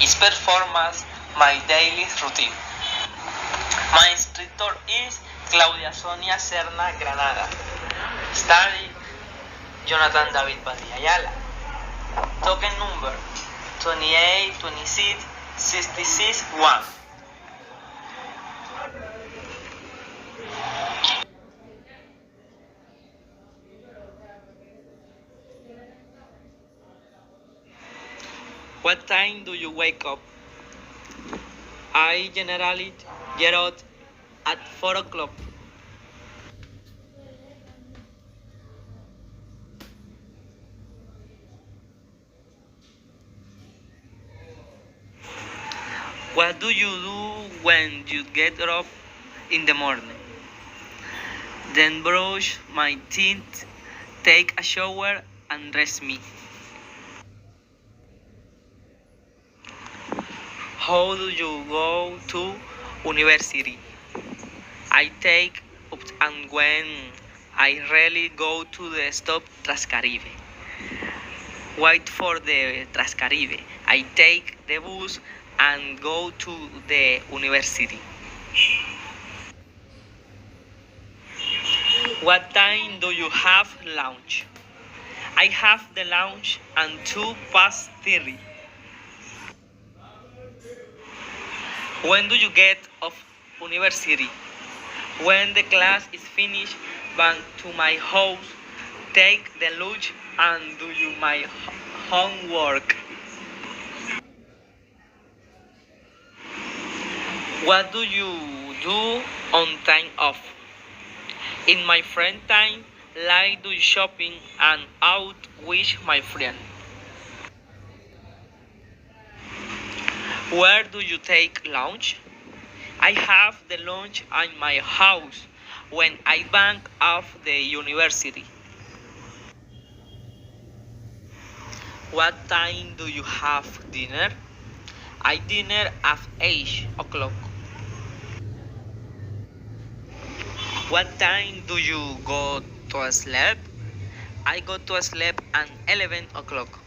is performance my daily routine. My instructor is Claudia Sonia Serna Granada. Study Jonathan David Padilla Ayala. Token number 28 26 66 1. What time do you wake up? I generally get out at 4 o'clock. What do you do when you get up in the morning? Then brush my teeth, take a shower, and dress me. How do you go to university? I take up and when I really go to the stop Trascaribe. Wait for the Trascaribe. I take the bus and go to the university. What time do you have lunch? I have the lunch and 2:30. When do you get off university? When the class is finished, back to my house, take the lunch and do my homework. What do you do on time off? In my friend time, like do shopping and out with my friend. Where do you take lunch? I have the lunch at my house when I bank off the university. What time do you have dinner? I dinner at 8 o'clock. What time do you go to sleep? I go to sleep at 11 o'clock.